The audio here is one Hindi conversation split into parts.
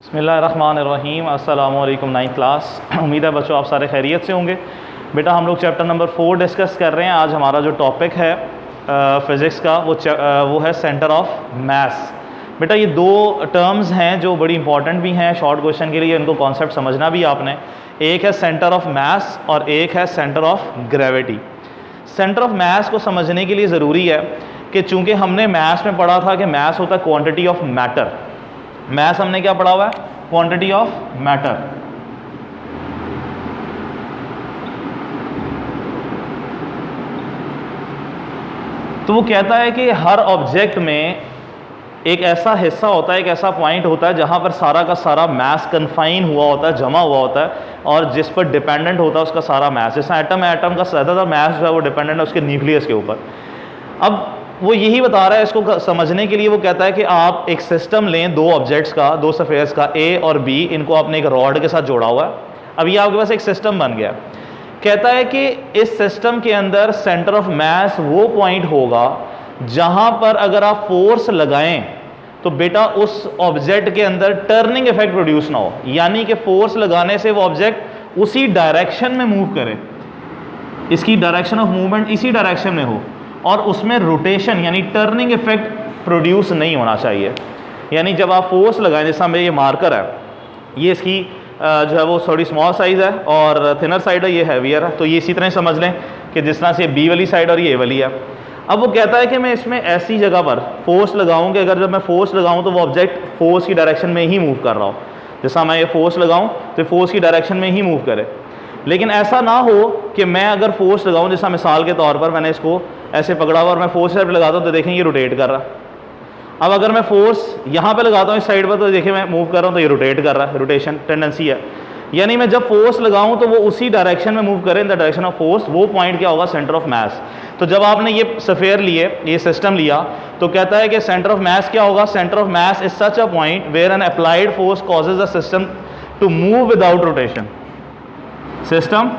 बिस्मिल्लाहिर्रहमानिर्रहीम। अस्सलामु अलैकुम 9th क्लास। उम्मीद है बच्चों आप सारे खैरियत से होंगे। बेटा हम लोग चैप्टर नंबर 4 डिस्कस कर रहे हैं। आज हमारा जो टॉपिक है फ़िज़िक्स का वो है सेंटर ऑफ मास। बेटा ये दो टर्म्स हैं जो बड़ी इंपॉर्टेंट भी हैं शॉर्ट क्वेश्चन के लिए, इनको कॉन्सेप्ट समझना भी आपने। एक है सेंटर ऑफ मास और एक है centre of gravity. Centre of मास को समझने के लिए ज़रूरी है कि चूँकि हमने मास में पढ़ा था कि मास होता है क्वांटिटी ऑफ मैटर। मास हमने क्या पढ़ा हुआ है? Quantity of matter. तो वो कहता है कि हर ऑब्जेक्ट में एक ऐसा हिस्सा होता है, एक ऐसा पॉइंट होता है जहां पर सारा का सारा मास कन्फाइन हुआ होता है, जमा हुआ होता है, और जिस पर डिपेंडेंट होता है उसका सारा मास। जैसा एटम है, एटम का ज़्यादातर मास जो है वो डिपेंडेंट है उसके न्यूक्लियस के ऊपर। अब वो यही बता रहा है, इसको समझने के लिए वो कहता है कि आप एक सिस्टम लें, दो ऑब्जेक्ट्स का, दो सफेयर्स का, ए और बी, इनको आपने एक रॉड के साथ जोड़ा हुआ है। अब ये आपके पास एक सिस्टम बन गया। कहता है कि इस सिस्टम के अंदर सेंटर ऑफ मास वो पॉइंट होगा जहां पर अगर आप फोर्स लगाएं तो बेटा उस ऑब्जेक्ट के अंदर टर्निंग इफेक्ट प्रोड्यूस ना हो, यानी कि फोर्स लगाने से वो ऑब्जेक्ट उसी डायरेक्शन में मूव करे, इसकी डायरेक्शन ऑफ मूवमेंट इसी डायरेक्शन में हो, और उसमें रोटेशन यानी टर्निंग इफेक्ट प्रोड्यूस नहीं होना चाहिए। यानी जब आप फोर्स लगाएं, जैसा मेरे ये मार्कर है, ये इसकी जो है वो थोड़ी स्मॉल साइज़ है और थिनर साइड है, ये हैवियर है, तो ये इसी तरह समझ लें कि जिस तरह से बी वाली साइड और ये ए वाली है। अब वो कहता है कि मैं इसमें ऐसी जगह पर फोर्स लगाऊं कि अगर जब मैं फोर्स लगाऊं तो वो ऑब्जेक्ट फोर्स की डायरेक्शन में ही मूव कर रहा हो। जैसा मैं ये फोर्स लगाऊं तो फोर्स की डायरेक्शन में ही मूव करे, लेकिन ऐसा ना हो कि मैं अगर फोर्स लगाऊं, जैसा मिसाल के तौर पर मैंने इसको ऐसे पकड़ा हुआ और मैं फोर्स साइड पर लगाता हूं तो देखें ये रोटेट कर रहा है। अब अगर मैं फोर्स यहाँ पे लगाता हूँ इस साइड पर तो देखिए मैं मूव कर रहा हूँ तो ये रोटेट कर रहा है, रोटेशन टेंडेंसी है। यानी मैं जब फोर्स लगाऊं तो वो उसी डायरेक्शन में मूव करे, इन द डायरेक्शन ऑफ फोर्स। वो पॉइंट क्या होगा? सेंटर ऑफ मास। तो जब आपने ये सफेयर लिए, ये सिस्टम लिया, तो कहता है कि सेंटर ऑफ मास क्या होगा? Centre of mass is such a point where an applied force causes the system to move without rotation. System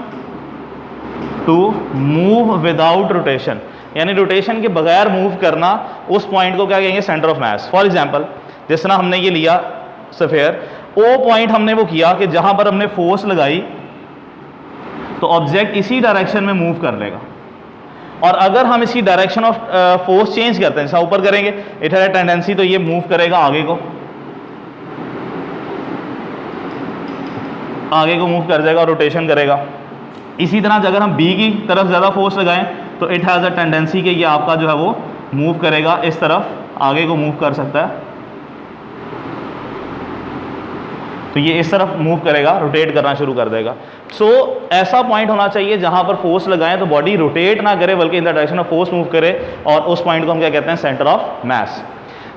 to move without rotation, यानी रोटेशन के बगैर मूव करना, उस पॉइंट को क्या कहेंगे? Centre of mass. For example जिस तरह हमने ये लिया सफेयर, ओ पॉइंट हमने वो किया कि जहां पर हमने फोर्स लगाई तो ऑब्जेक्ट इसी डायरेक्शन में मूव कर लेगा, और अगर हम इसकी डायरेक्शन ऑफ फोर्स चेंज करते हैं, जैसा ऊपर करेंगे, इट हैज अ टेंडेंसी, तो ये मूव करेगा आगे को मूव कर जाएगा और रोटेशन करेगा। इसी तरह अगर हम बी की तरफ ज़्यादा फोर्स लगाएं तो इट हैज़ अ टेंडेंसी कि ये आपका जो है वो मूव करेगा इस तरफ, आगे को मूव कर सकता है, तो ये इस तरफ मूव करेगा, रोटेट करना शुरू कर देगा। सो ऐसा पॉइंट होना चाहिए जहां पर फोर्स लगाएं तो बॉडी रोटेट ना करे बल्कि in the direction of force move करे, और उस पॉइंट को हम क्या कहते हैं? Centre of mass.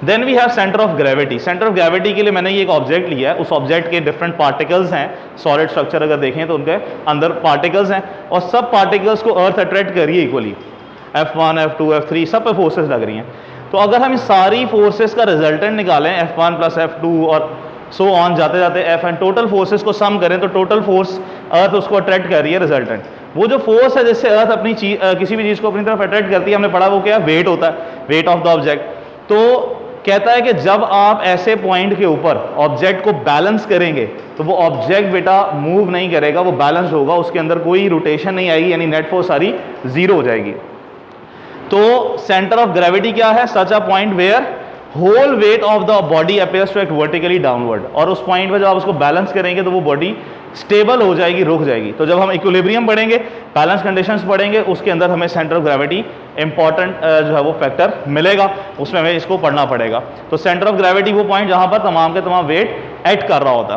Then we have centre of gravity. Centre of gravity के लिए मैंने ये एक ऑब्जेक्ट लिया है, उस ऑब्जेक्ट के डिफरेंट पार्टिकल्स हैं, सॉलिड स्ट्रक्चर अगर देखें तो उनके अंदर पार्टिकल्स हैं, और सब पार्टिकल्स को अर्थ अट्रैक्ट कर रही है इक्वली, F1 F2 F3 सब पे फोर्सेस लग रही हैं। तो अगर हम इस सारी फोर्सेस का रिजल्टेंट निकालें, F1 प्लस F2 और सो ऑन जाते जाते F एंड टोटल फोर्सेस को सम करें तो टोटल फोर्स अर्थ उसको अट्रैक्ट कर रही है, रिजल्टेंट। वो जो फोर्स है जिससे अर्थ अपनी किसी भी चीज़ को अपनी तरफ अट्रैक्ट करती है, हमने पढ़ा वो क्या? वेट होता है, वेट ऑफ द ऑब्जेक्ट। तो कहता है कि जब आप ऐसे पॉइंट के ऊपर ऑब्जेक्ट को बैलेंस करेंगे तो वो ऑब्जेक्ट बेटा मूव नहीं करेगा, वो बैलेंस होगा, उसके अंदर कोई रोटेशन नहीं आएगी, यानी नेट फोर्स सारी जीरो हो जाएगी। तो सेंटर ऑफ ग्रेविटी क्या है? Such a point where whole weight of the body appears to act vertically downward, और उस पॉइंट पे जब आप उसको बैलेंस करेंगे तो वो बॉडी स्टेबल हो जाएगी, रुक जाएगी। तो जब हम इक्विलिब्रियम पढ़ेंगे, बैलेंस कंडीशंस पढ़ेंगे, उसके अंदर हमें सेंटर ऑफ ग्रेविटी इंपॉर्टेंट जो है वो फैक्टर मिलेगा, उसमें हमें इसको पढ़ना पड़ेगा। तो सेंटर ऑफ ग्रेविटी वो पॉइंट जहां पर तमाम के तमाम वेट एक्ट कर रहा होता।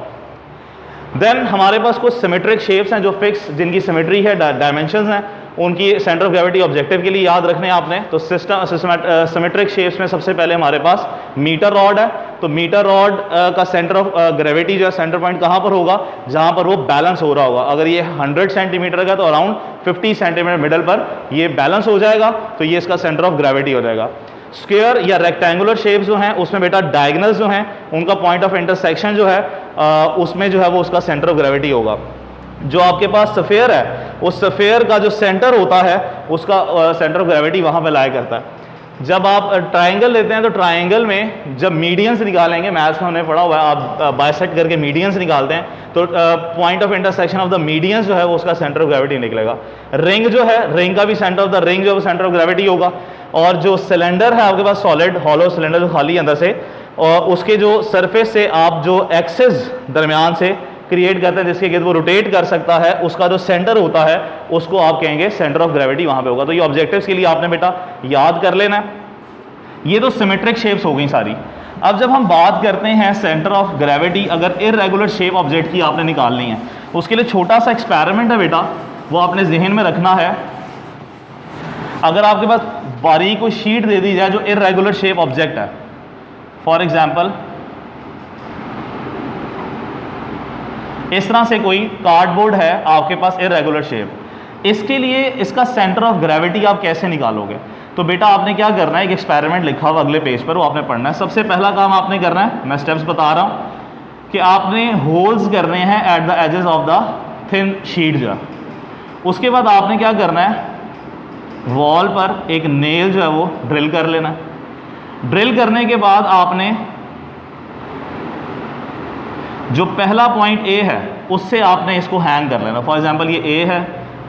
देन हमारे पास कुछ सिमेट्रिक शेप्स हैं जो फिक्स, जिनकी सिमेट्री है, डायमेंशंस हैं, उनकी सेंटर ऑफ ग्रेविटी ऑब्जेक्टिव के लिए याद रखने आपने। तो सिमेट्रिक शेप्स में सबसे पहले हमारे पास मीटर रॉड है। तो मीटर रॉड का सेंटर ऑफ ग्रेविटी जो है, सेंटर पॉइंट कहाँ पर होगा? जहाँ पर वो बैलेंस हो रहा होगा। अगर ये 100 सेंटीमीटर का तो अराउंड 50 सेंटीमीटर मिडल पर ये बैलेंस हो जाएगा, तो ये इसका सेंटर ऑफ ग्रेविटी हो जाएगा। स्क्वायर या रेक्टेंगुलर शेप्स जो हैं उसमें बेटा डायगोनल्स जो हैं उनका पॉइंट ऑफ इंटरसेक्शन जो है उसमें जो है वो उसका सेंटर ऑफ ग्रेविटी होगा। जो आपके पास सफेयर है, उस सफेयर का जो सेंटर होता है उसका सेंटर ऑफ ग्रेविटी वहां पे लाया करता है। जब आप ट्राइंगल लेते हैं तो ट्राइंगल में जब मीडियंस निकालेंगे, मैथ्स में हमने पढ़ा हुआ है, आप बाइसेक्ट करके मीडियंस निकालते हैं तो point of intersection of the medians जो है वो उसका सेंटर ऑफ ग्रेविटी निकलेगा। रिंग जो है, रिंग का भी सेंटर ऑफ द रिंग जो है सेंटर ऑफ ग्रेविटी होगा। और जो सिलेंडर है आपके पास, सॉलिड हॉलो सिलेंडर जो खाली अंदर से, और उसके जो सरफेस से आप जो एक्सेस दरमियान से क्रिएट करते हैं जिसके गिर्द वो रोटेट कर सकता है, उसका जो सेंटर होता है उसको आप कहेंगे सेंटर ऑफ ग्रेविटी वहाँ पे होगा। तो ये ऑब्जेक्टिव्स के लिए आपने बेटा याद कर लेना है। ये तो सिमेट्रिक शेप्स हो गई सारी। अब जब हम बात करते हैं सेंटर ऑफ ग्रेविटी, अगर इर्रेगुलर शेप ऑब्जेक्ट की आपने निकालनी है, उसके लिए छोटा सा एक्सपेरिमेंट है बेटा, वो आपने जहन में रखना है। अगर आपके पास बारीक कोई शीट दे दी जाए जो इर्रेगुलर शेप ऑब्जेक्ट है, फॉर एग्जाम्पल इस तरह से कोई कार्डबोर्ड है आपके पास इर्रेगुलर शेप, इसके लिए इसका सेंटर ऑफ ग्रेविटी आप कैसे निकालोगे? तो बेटा आपने क्या करना है, एक एक्सपेरिमेंट लिखा हुआ अगले पेज पर, वो आपने पढ़ना है। सबसे पहला काम आपने करना है, मैं स्टेप्स बता रहा हूं, कि आपने होल्स करने हैं at the edges of the thin sheet जो है। उसके बाद आपने क्या करना है, वॉल पर एक नेल जो है वो ड्रिल कर लेना है। ड्रिल करने के बाद आपने जो पहला पॉइंट ए है उससे आपने इसको हैंग कर लेना। फॉर एग्जांपल ये ए है,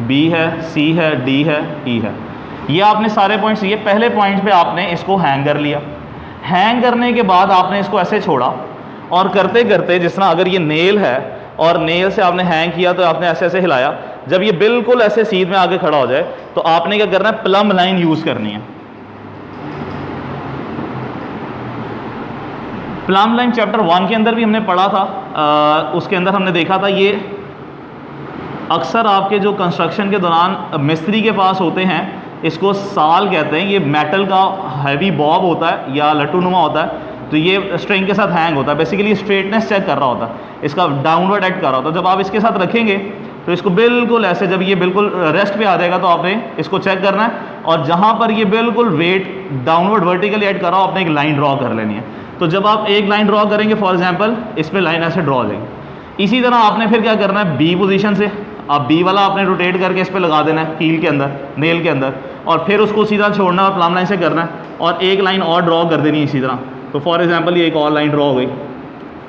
बी है, सी है, डी है, ई है, ये आपने सारे पॉइंट्स, ये पहले पॉइंट पे आपने इसको हैंग कर लिया। हैंग करने के बाद आपने इसको ऐसे छोड़ा, और करते करते जिस तरह अगर ये नेल है और नेल से आपने हैंग किया तो आपने ऐसे ऐसे हिलाया, जब ये बिल्कुल ऐसे सीध में आगे खड़ा हो जाए तो आपने क्या करना है, प्लम लाइन यूज करनी है। प्लम लाइन चैप्टर 1 के अंदर भी हमने पढ़ा था। उसके अंदर हमने देखा था, ये अक्सर आपके जो कंस्ट्रक्शन के दौरान मिस्त्री के पास होते हैं, इसको साल कहते हैं। ये मेटल का हैवी बॉब होता है या लट्टू नुमा होता है, तो ये स्ट्रिंग के साथ हैंग होता है। बेसिकली स्ट्रेटनेस चेक कर रहा होता है, इसका डाउनवर्ड एक्ट कर रहा होता है। जब आप इसके साथ रखेंगे तो इसको बिल्कुल ऐसे, जब ये बिल्कुल रेस्ट पे आ जाएगा तो आपने इसको चेक करना है, और जहाँ पर ये बिल्कुल वेट डाउनवर्ड वर्टिकली ऐड कर रहा हो, आपने एक लाइन ड्रॉ कर लेनी है। तो जब आप एक लाइन ड्रॉ करेंगे, फॉर एग्जाम्पल इस पर लाइन ऐसे ड्रॉ हो जाएगी। इसी तरह आपने फिर क्या करना है, बी पोजीशन से आप बी वाला आपने रोटेट करके इस पर लगा देना है, कील के अंदर, नेल के अंदर, और फिर उसको सीधा छोड़ना और प्लम लाइन से करना है, और एक लाइन और ड्रॉ कर देनी है इसी तरह। तो फॉर एग्जांपल ये एक और लाइन ड्रॉ हो गई।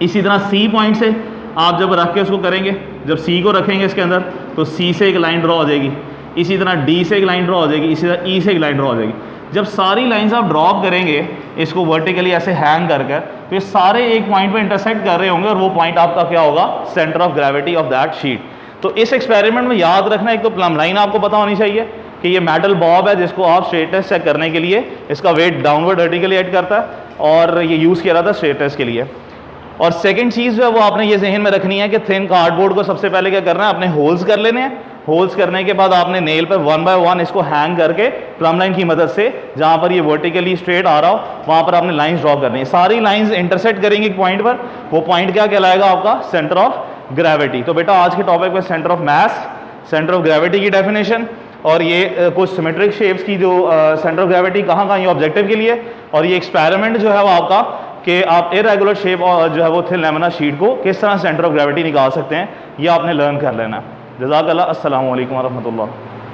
इसी तरह सी पॉइंट से आप जब रख के उसको करेंगे, जब सी को रखेंगे इसके अंदर, तो सी से एक लाइन ड्रॉ हो जाएगी। इसी तरह डी से एक लाइन ड्रॉ हो जाएगी। इसी तरह ई से एक लाइन ड्रॉ हो जाएगी। जब सारी लाइंस आप ड्रॉप करेंगे इसको वर्टिकली ऐसे हैंग कर कर, तो ये सारे एक पॉइंट पे इंटरसेक्ट कर रहे होंगे, और वो पॉइंट आपका क्या होगा, centre of gravity of that sheet. तो इस एक्सपेरिमेंट में याद रखना, एक तो प्लम लाइन आपको पता होनी चाहिए कि ये मेटल बॉब है जिसको आप स्ट्रेटनेस चेक करने के लिए इसका वेट डाउनवर्ड वर्टिकली ऐड करता है, और ये यूज़ किया जाता है स्ट्रेटनेस के लिए। और सेकंड चीज़ जो है वो आपने ये जहन में रखनी है कि थिन कार्डबोर्ड को सबसे पहले क्या करना है, आपने होल्स कर लेने हैं। होल्स करने के बाद आपने नेल पर 1 बाय 1 इसको हैंग करके प्लम लाइन की मदद से, जहाँ पर ये वर्टिकली स्ट्रेट आ रहा हो वहाँ पर आपने लाइंस ड्रॉ करनी है। सारी लाइंस इंटरसेक्ट करेंगे एक पॉइंट पर, वो पॉइंट क्या कहलाएगा आपका, सेंटर ऑफ ग्रेविटी। तो बेटा आज के टॉपिक पे centre of mass, centre of gravity की डेफिनेशन, और ये कुछ सिमेट्रिक शेप्स की जो सेंटर ऑफ ग्रेविटी कहाँ कहाँ ये ऑब्जेक्टिव के लिए, और ये एक्सपेरिमेंट जो है वो आपका कि आप इरेगुलर शेप और जो है वो थिन लैमिनार शीट को किस तरह सेंटर ऑफ ग्रेविटी निकाल सकते हैं, ये आपने लर्न कर लेना है। जज़ाकल्लाह। अस्सलामु अलैकुम व रहमतुल्लाह।